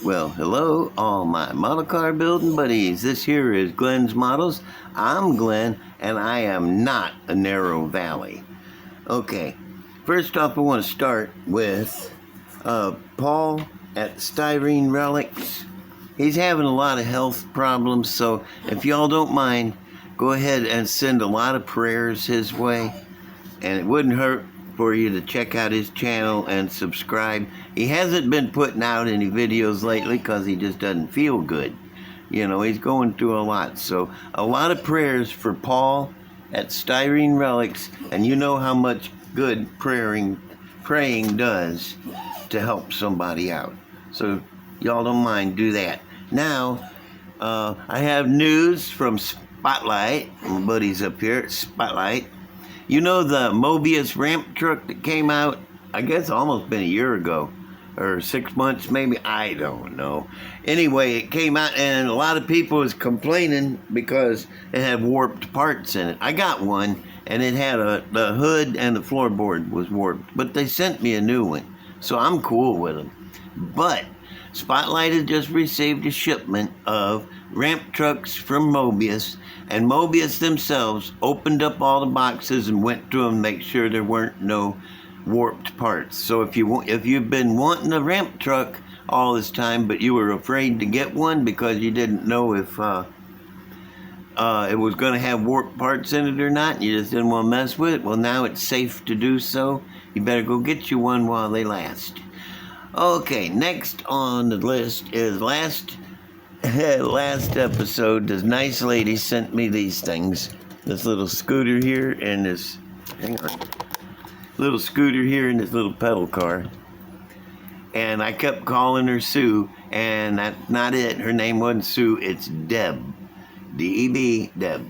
Well, hello, all my model car building buddies. This here is Glenn's Models. I'm Glenn, and I am not a narrow valley. Okay, first off, I want to start with Paul at Styrene Relics. He's having a lot of health problems, so if y'all don't mind, go ahead and send a lot of prayers his way. And it wouldn't hurt for you to check out his channel and subscribe. He hasn't been putting out any videos lately because he just doesn't feel good. You know, he's going through a lot. So a lot of prayers for Paul at Styrene Relics, and you know how much good praying does to help somebody out. So y'all don't mind, do that. Now, I have news from Spotlight. My buddy's up here at Spotlight. You know the Mobius ramp truck that came out, I guess almost been a year ago, or 6 months maybe, I don't know. Anyway, it came out and a lot of people was complaining because it had warped parts in it. I got one and it had the hood and the floorboard was warped, but they sent me a new one, so I'm cool with them. But Spotlight had just received a shipment of ramp trucks from Mobius, and Mobius themselves opened up all the boxes and went through them to make sure there weren't no warped parts. So if you've been wanting a ramp truck all this time, but you were afraid to get one because you didn't know if it was going to have warped parts in it or not, and you just didn't want to mess with it, well, now it's safe to do so. You better go get you one while they last. Okay, next on the list is last episode, this nice lady sent me these things. This little scooter here and this, little scooter here and this little pedal car. And I kept calling her Sue, and that's not it. Her name wasn't Sue, it's Deb. D-E-B, Deb.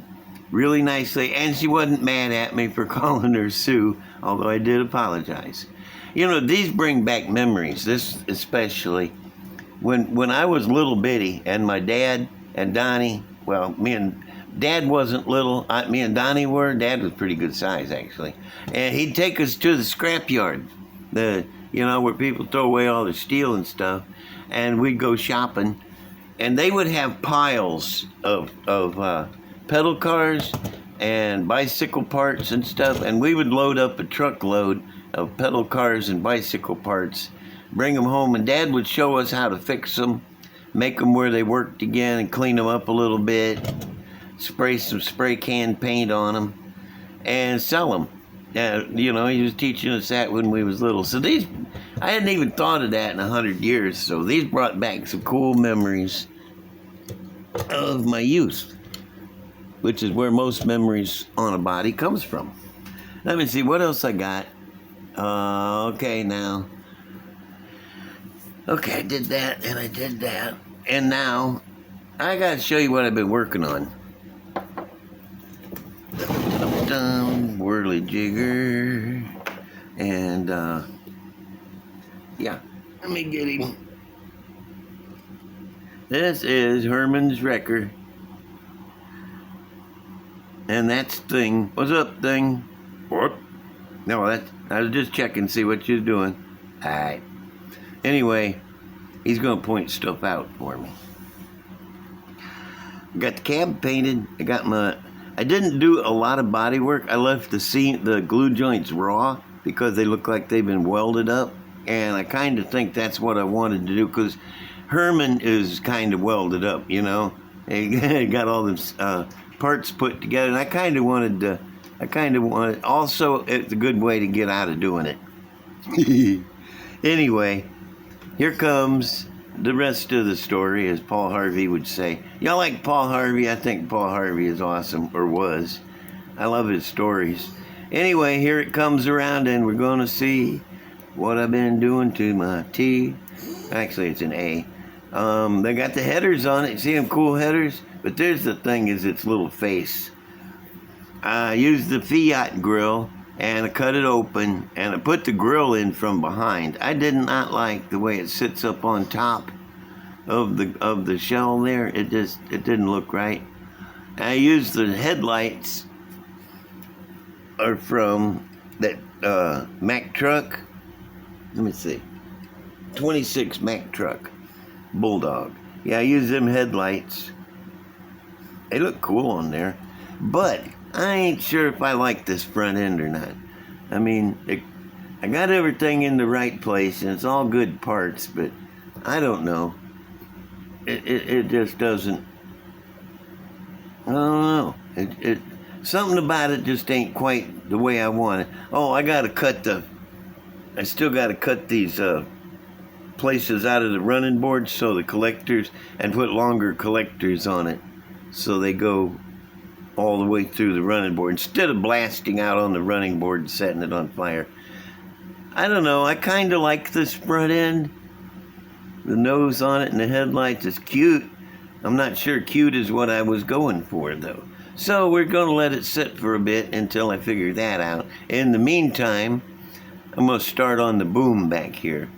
Really nicely, and she wasn't mad at me for calling her Sue, although I did apologize. You know, these bring back memories, this especially. When I was little bitty, and my dad and Donnie, well, me and Dad wasn't little, me and Donnie were. Dad was pretty good size, actually. And he'd take us to the scrapyard, where people throw away all the steel and stuff, and we'd go shopping. And they would have piles of pedal cars and bicycle parts and stuff, and we would load up a truckload of pedal cars and bicycle parts, bring them home, and Dad would show us how to fix them, make them where they worked again, and clean them up a little bit, spray some spray can paint on them, and sell them. He was teaching us that when we was little. So these, I hadn't even thought of that in 100 years, so these brought back some cool memories of my youth, which is where most memories on a body comes from. Let me see, what else I got? Okay, now. Okay, I did that, and I did that. And now, I gotta show you what I've been working on. Dum-dum, whirly jigger. And, yeah, let me get him. This is Herman's Wrecker. And that's Thing. What's up, Thing? What? No, I was just checking to see what you're doing. Alright. Anyway, he's going to point stuff out for me. Got the cab painted. I didn't do a lot of body work. I left the glue joints raw because they look like they've been welded up. And I kind of think that's what I wanted to do because Herman is kind of welded up, you know. He got all the parts put together, and I kind of wanted, also, it's a good way to get out of doing it. Anyway, here comes the rest of the story, as Paul Harvey would say. Y'all like Paul Harvey? I think Paul Harvey is awesome, or was. I love his stories. Anyway, here it comes around, and we're going to see what I've been doing to my T. Actually, it's an A. They got the headers on it. See them cool headers? But there's the thing, is its little face. I used the Fiat grill, and I cut it open, and I put the grill in from behind. I did not like the way it sits up on top of the shell there. It didn't look right. I used the headlights are from that Mack truck. Let me see. 26 Mack truck. Bulldog. Yeah, I use them headlights. They look cool on there. But I ain't sure if I like this front end or not. I mean, I got everything in the right place, and it's all good parts, but I don't know. It just doesn't. I don't know. Something about it just ain't quite the way I want it. Oh, I still gotta cut these places out of the running boards, so the collectors, and put longer collectors on it, so they go all the way through the running board instead of blasting out on the running board and setting it on fire. I don't know. I kind of like this front end. The nose on it and the headlights is cute. I'm not sure cute is what I was going for, though. So we're going to let it sit for a bit until I figure that out. In the meantime, I'm going to start on the boom back here.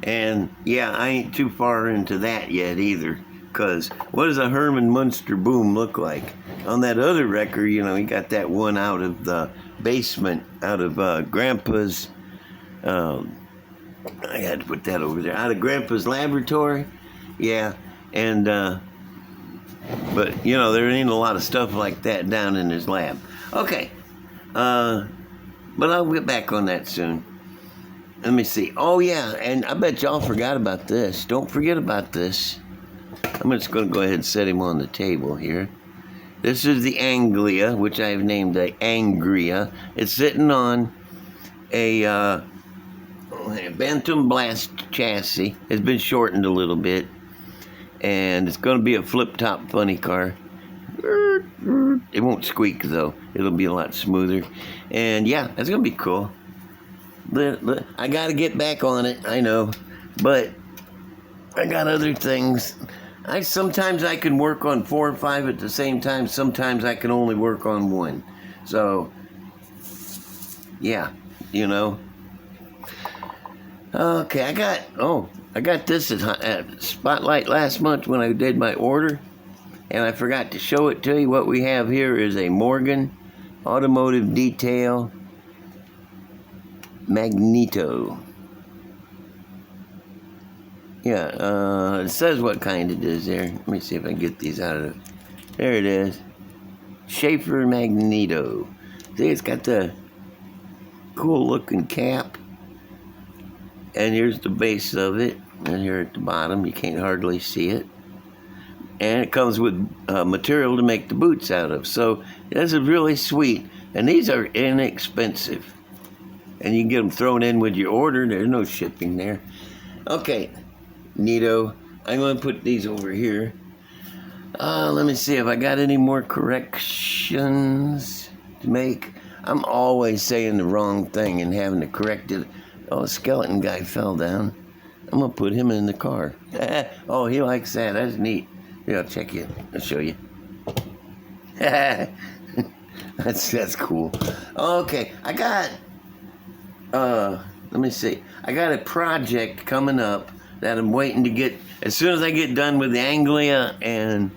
And yeah, I ain't too far into that yet either. Because what does a Herman Munster boom look like? On that other record, you know, he got that one out of the basement, out of Grandpa's, I had to put that over there, out of Grandpa's laboratory. Yeah, and, but, you know, there ain't a lot of stuff like that down in his lab. Okay, but I'll get back on that soon. Let me see. Oh, yeah, and I bet y'all forgot about this. Don't forget about this. I'm just going to go ahead and set him on the table here. This is the Anglia, which I've named the Angria. It's sitting on a Bantam Blast chassis. It's been shortened a little bit. And it's going to be a flip-top funny car. It won't squeak, though. It'll be a lot smoother. And, yeah, that's going to be cool. I got to get back on it, I know. But I got other things. Sometimes I can work on 4 or 5 at the same time. Sometimes I can only work on 1. So, yeah, you know. Okay, I got this at Spotlight last month when I did my order. And I forgot to show it to you. What we have here is a Morgan Automotive Detail Magneto. Yeah, it says what kind it is there. Let me see if I can get these out of it. There it is. Schaefer Magneto. See, it's got the cool looking cap. And here's the base of it. And here at the bottom, you can't hardly see it. And it comes with material to make the boots out of. So this is really sweet. And these are inexpensive. And you can get them thrown in with your order. There's no shipping there. Okay. Neato. I'm going to put these over here. Let me see if I got any more corrections to make. I'm always saying the wrong thing and having to correct it. Oh, a skeleton guy fell down. I'm going to put him in the car. Oh, he likes that. That's neat. Here, I'll check it. I'll show you. That's cool. Okay, I got, let me see. I got a project coming up that I'm waiting to get, as soon as I get done with the Anglia, and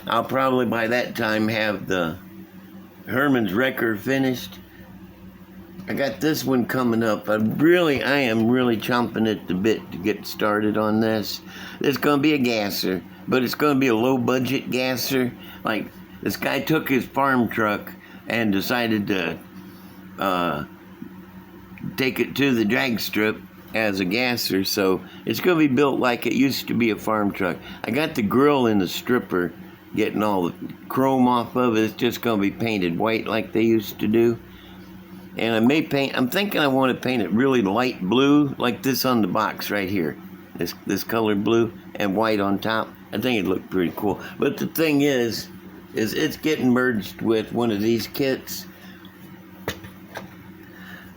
I'll probably by that time have the Herman's Wrecker finished. I got this one coming up. I am really chomping at the bit to get started on this. It's going to be a gasser, but it's going to be a low-budget gasser. Like, this guy took his farm truck and decided to take it to the drag strip as a gasser, so it's going to be built like it used to be a farm truck. I got the grill in the stripper, getting all the chrome off of it. It's just going to be painted white like they used to do. And I'm thinking I want to paint it really light blue, like this on the box right here. This color blue and white on top. I think it'd look pretty cool. But the thing is it's getting merged with one of these kits.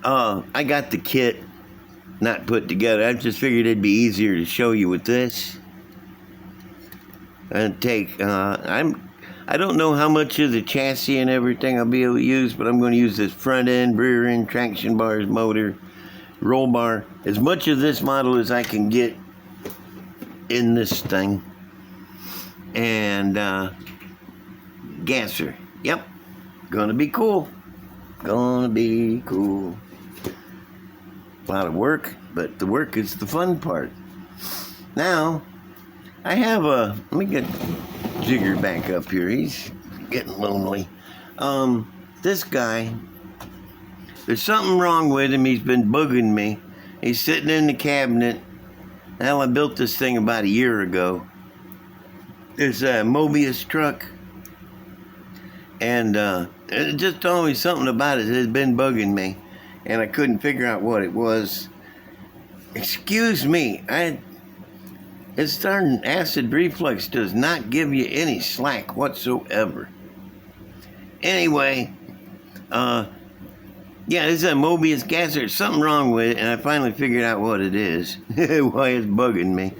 I got the kit not put together. I just figured it'd be easier to show you with this. And I don't know how much of the chassis and everything I'll be able to use, but I'm going to use this front end, rear end, traction bars, motor, roll bar, as much of this model as I can get in this thing. And gasser. Yep. Gonna be cool. Gonna be cool. A lot of work, but the work is the fun part. Now, I have a, let me get Jigger back up here. He's getting lonely. This guy, there's something wrong with him. He's been bugging me. He's sitting in the cabinet. Hell, I built this thing about a year ago. It's a Mobius truck. And it just always something about it has been bugging me. And I couldn't figure out what it was. Excuse me, it's starting, acid reflux does not give you any slack whatsoever. Anyway, yeah, this is a Mobius gas. There's something wrong with it, and I finally figured out what it is. Why it's bugging me.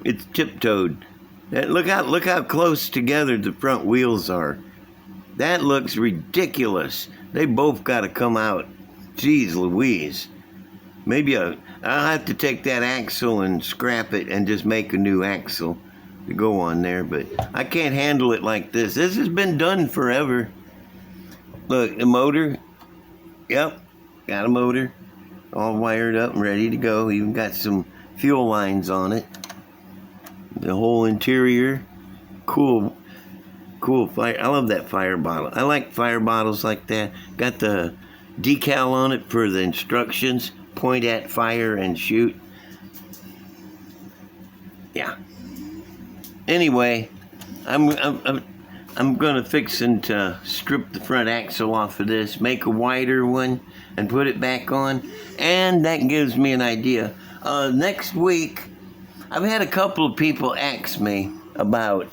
It's tiptoed. Look how close together the front wheels are. That looks ridiculous. They both got to come out. Jeez Louise. Maybe I'll have to take that axle and scrap it and just make a new axle to go on there, but I can't handle it like this. This has been done forever. Look, the motor. Yep, got a motor. All wired up and ready to go. Even got some fuel lines on it. The whole interior. Cool fire. I love that fire bottle. I like fire bottles like that. Got the decal on it for the instructions. Point at fire and shoot. Yeah. Anyway, I'm gonna fix and strip the front axle off of this, make a wider one, and put it back on. And that gives me an idea. Next week, I've had a couple of people ask me about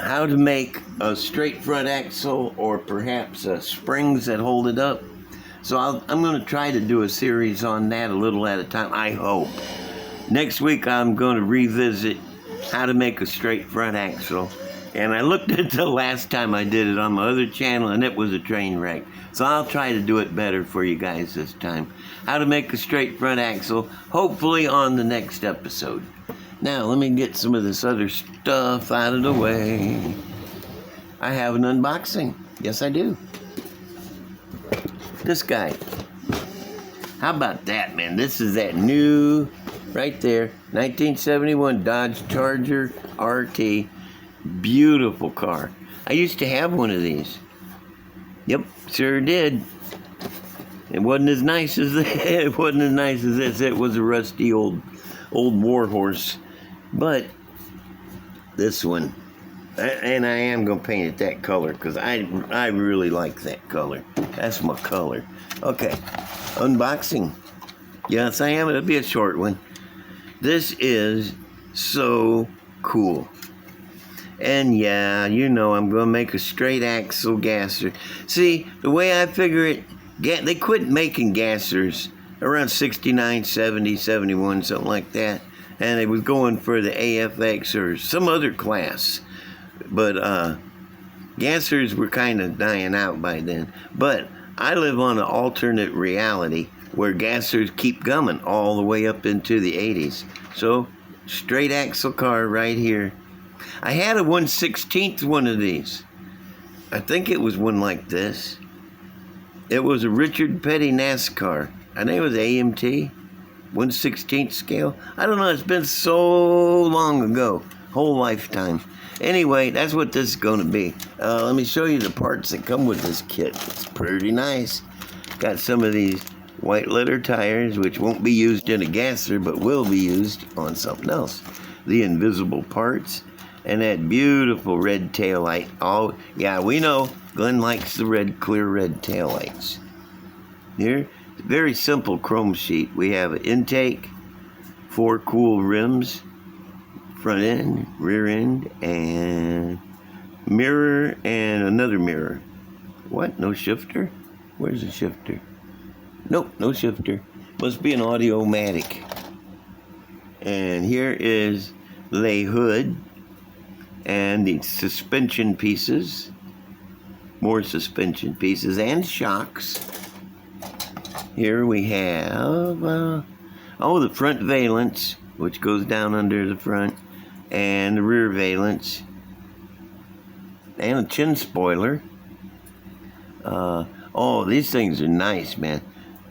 how to make a straight front axle or perhaps springs that hold it up. So I'm going to try to do a series on that a little at a time, I hope. Next week I'm going to revisit how to make a straight front axle. And I looked at the last time I did it on my other channel and it was a train wreck. So I'll try to do it better for you guys this time. How to make a straight front axle, hopefully on the next episode. Now let me get some of this other stuff out of the way. I have an unboxing. Yes, I do. This guy. How about that, man? This is that new, right there, 1971 Dodge Charger RT. Beautiful car. I used to have one of these. Yep, sure did. It wasn't as nice as it wasn't as nice as this. It was a rusty old war horse. But this one, and I am going to paint it that color because I really like that color. That's my color. Okay, unboxing. Yes, I am. It'll be a short one. This is so cool. And yeah, you know I'm going to make a straight axle gasser. See, the way I figure it, they quit making gassers around 69, 70, 71, something like that. And they was going for the AFX or some other class. But gassers were kind of dying out by then. But I live on an alternate reality where gassers keep coming all the way up into the 80s. So, straight axle car right here. I had a 1/16 one of these. I think it was one like this. It was a Richard Petty NASCAR. I think it was AMT. 1/16 scale. I don't know. It's been so long ago. Whole lifetime. Anyway, that's what this is going to be. Let me show you the parts that come with this kit. It's pretty nice. Got some of these white leather tires, which won't be used in a gasser, but will be used on something else. The invisible parts. And that beautiful red tail light. Oh, yeah, we know. Glenn likes the clear red tail lights. Here, very simple chrome sheet. We have an intake, 4 cool rims, front end, rear end, and mirror, and another mirror. What? No shifter? Where's the shifter? Nope, no shifter. Must be an Automatic. And here is the hood and the suspension pieces. More suspension pieces and shocks. Here we have, the front valence, which goes down under the front, and the rear valence, and a chin spoiler. These things are nice, man.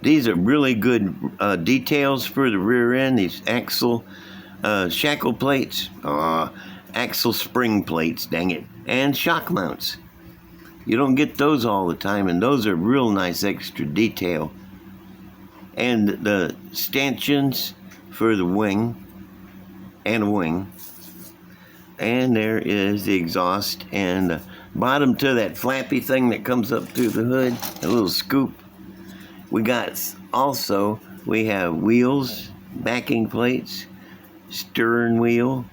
These are really good details for the rear end. These axle shackle plates, axle spring plates, dang it, and shock mounts. You don't get those all the time, and those are real nice extra detail. And the stanchions for the wing and a wing. And there is the exhaust and the bottom to that flappy thing that comes up through the hood, a little scoop. We have wheels, backing plates, steering wheel,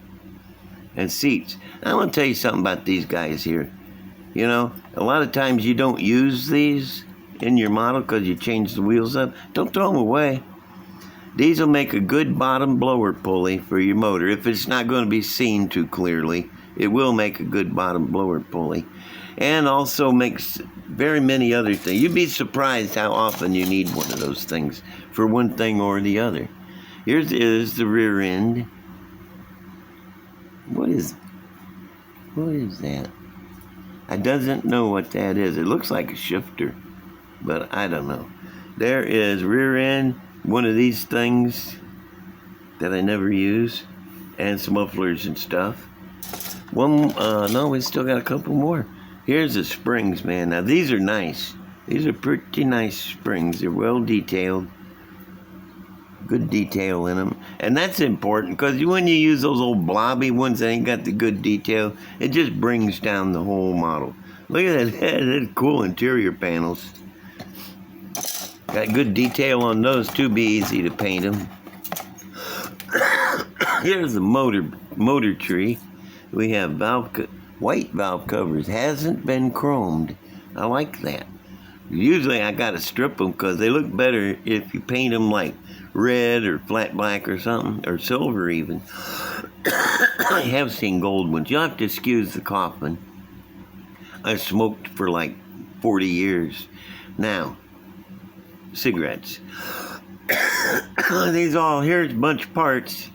and seats. I want to tell you something about these guys here. You know, a lot of times you don't use these in your model because you change the wheels up. Don't throw them away. These will make a good bottom blower pulley for your motor. If it's not going to be seen too clearly, it will make a good bottom blower pulley. And also makes very many other things. You'd be surprised how often you need one of those things for one thing or the other. Here is the rear end. What is that? I doesn't know what that is. It looks like a shifter, but I don't know. There is rear end, one of these things that I never use, and some mufflers and stuff. No, we still got a couple more. Here's the springs, man. Now, these are nice. These are pretty nice springs. They're well detailed. Good detail in them. And that's important, because when you use those old blobby ones that ain't got the good detail, it just brings down the whole model. Look at that. That's cool interior panels. Got good detail on those, too. Be easy to paint them. Here's the motor tree. We have white valve covers. Hasn't been chromed. I like that. Usually I gotta strip them because they look better if you paint them like red or flat black or something, or silver even. I have seen gold ones. You'll have to excuse the coughing. I smoked for like 40 years. Now, cigarettes. Here's a bunch of parts.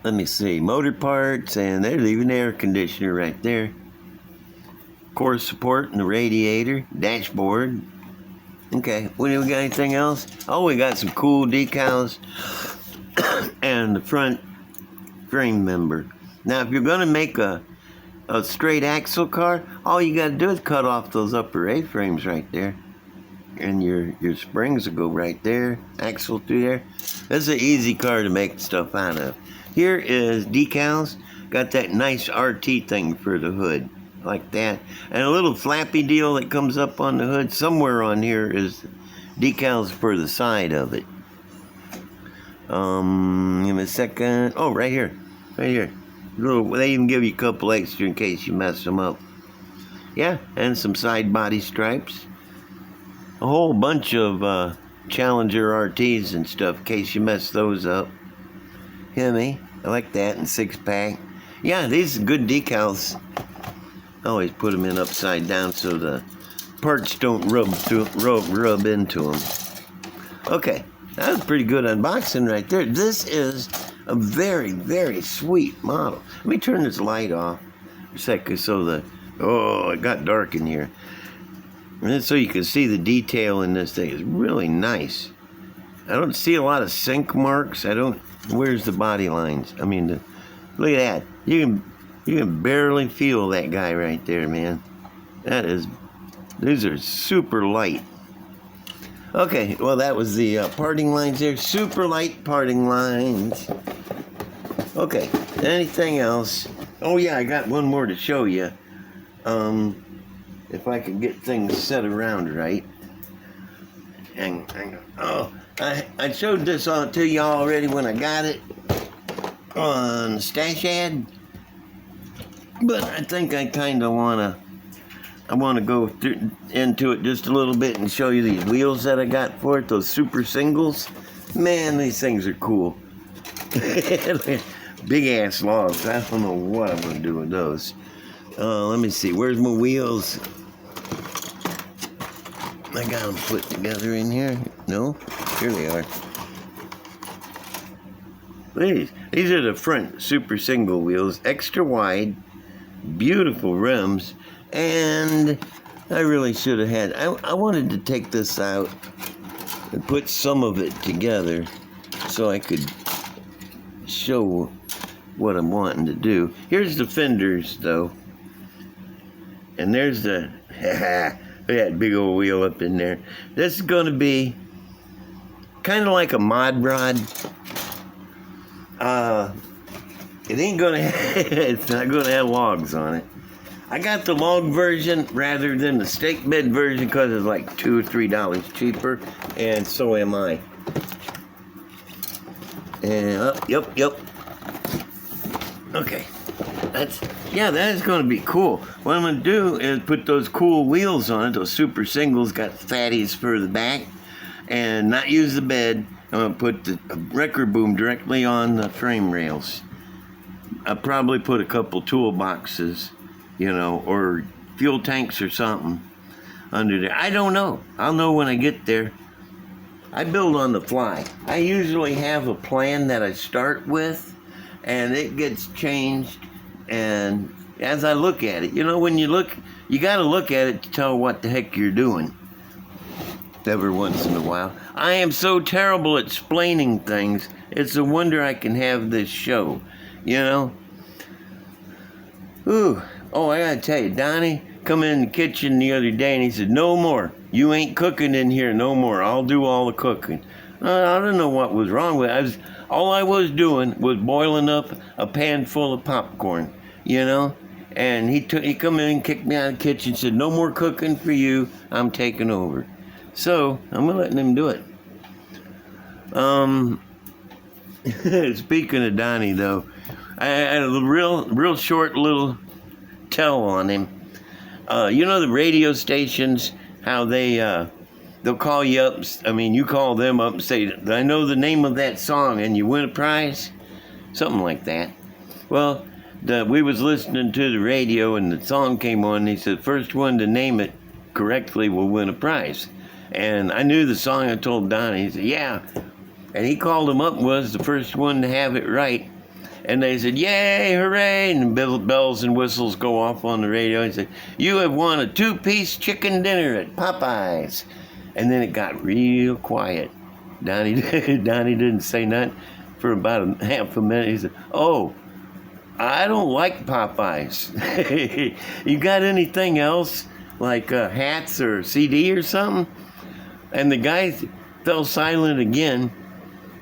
Let me see, motor parts, and there's even the air conditioner right there. Core support and the radiator, dashboard. Okay, we got anything else? Oh, we got some cool decals and the front frame member. Now, if you're gonna make a straight axle car, all you gotta do is cut off those upper A-frames right there. And your springs will go right there, axle through there. That's an easy car to make stuff out of. Here is decals. Got that nice RT thing for the hood, like that. And a little flappy deal that comes up on the hood. Somewhere on here is decals for the side of it. Give me a second. Oh, right here. Right here. They even give you a couple extra in case you mess them up. Yeah, and some side body stripes. A whole bunch of Challenger RTs and stuff in case you mess those up. Hemi, I like that, and 6-pack. Yeah, these are good decals. I always put them in upside down so the parts don't rub into them. Okay, that was a pretty good unboxing right there. This is a very, very sweet model. Let me turn this light off for a second so it got dark in here. And then so you can see the detail in this thing. It's really nice. I don't see a lot of sink marks. Where's the body lines? I mean, look at that. You can barely feel that guy right there, man. These are super light. Okay, well, that was the parting lines there. Super light parting lines. Okay, anything else? Oh, yeah, I got one more to show you. If I can get things set around right. Hang on. I showed this to you already when I got it on the stash ad. But I think I kind of want to go into it just a little bit and show you these wheels that I got for it, those super singles. Man, these things are cool. Big ass logs. I don't know what I'm going to do with those. Let me see. Where's my wheels? I got them put together in here. No? Here they are. These are the front super single wheels. Extra wide. Beautiful rims. And I really should have had... I wanted to take this out and put some of it together so I could show what I'm wanting to do. Here's the fenders, though. And there's the, that big old wheel up in there. This is going to be kind of like a mod rod. It ain't going to, it's not going to have logs on it. I got the log version rather than the stake bed version because it's like $2 or $3 cheaper, and so am I. And yep. Okay, that is going to be cool. What I'm going to do is put those cool wheels on it. Those super singles got fatties for the back, and not use the bed. I'm going to put the record boom directly on the frame rails. I'll probably put a couple toolboxes, or fuel tanks or something under there. I don't know. I'll know when I get there. I build on the fly. I usually have a plan that I start with, and it gets changed. And as I look at it, when you look, you got to look at it to tell what the heck you're doing. Every once in a while. I am so terrible at explaining things. It's a wonder I can have this show, Ooh. Oh, I gotta tell you, Donnie come in the kitchen the other day and he said, "No more. You ain't cooking in here no more. I'll do all the cooking." I don't know what was wrong with it. All I was doing was boiling up a pan full of popcorn, And he come in and kicked me out of the kitchen and said, "No more cooking for you. I'm taking over." So I'm letting him do it. Speaking of Donnie, though, I had a real short little tell on him. The radio stations, how they'll call you up. You call them up and say, "I know the name of that song," and you win a prize, something like that. Well, we was listening to the radio, and the song came on. And he said, "First one to name it correctly will win a prize." And I knew the song. I told Donnie. He said, "Yeah," and he called him up and was the first one to have it right. And they said, "Yay, hooray!" And bells and whistles go off on the radio. He said, "You have won a 2-piece chicken dinner at Popeyes." And then it got real quiet. Donnie didn't say nothing for about half a minute. He said, "Oh, I don't like Popeyes." "You got anything else, like hats or CD or something?" And the guy fell silent again.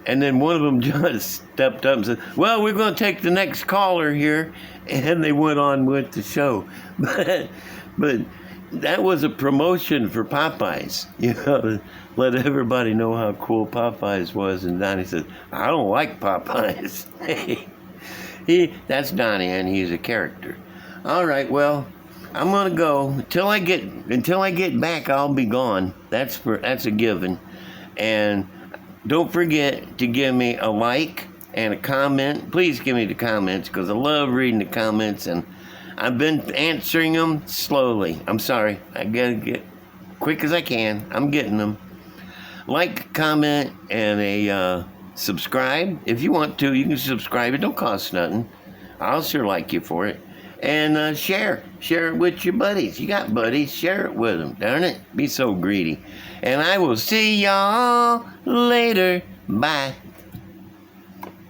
And then one of them just stepped up and said, "Well, we're going to take the next caller here." And they went on with the show. But that was a promotion for Popeyes, to let everybody know how cool Popeyes was. And Donnie said, "I don't like Popeyes." That's Donnie, and he's a character. All right, well, I'm going to go. Until I get back, I'll be gone. That's a given. And don't forget to give me a like and a comment. Please give me the comments, because I love reading the comments, and I've been answering them slowly. I'm sorry. I gotta get quick as I can. I'm getting them. Like, comment, and a subscribe. If you want to, you can subscribe. It don't cost nothing. I'll sure like you for it. And share it with your buddies. You got buddies, share it with them. Darn it, be so greedy. And I will see y'all later. Bye.